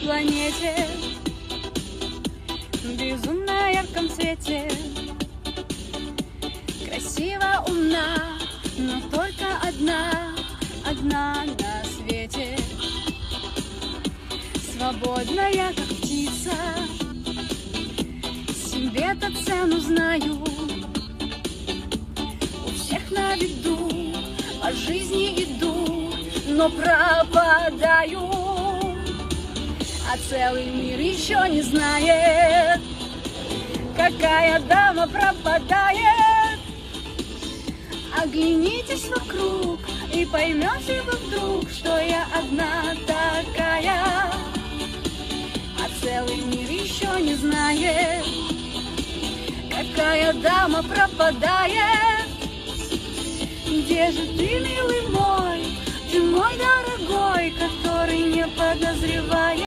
планете, безумно ярком цвете. Красиво, умна, но только одна на свете. Свободная, как птица, себе-то цену знаю. У всех на виду, по жизни иду, но пропадаю. А целый мир еще не знает, какая дама пропадает. Оглянитесь вокруг и поймете вы вдруг, что я одна такая. А целый мир еще не знает, какая дама пропадает. Где же ты, милый мой, ты мой дорогой, который не подозревает,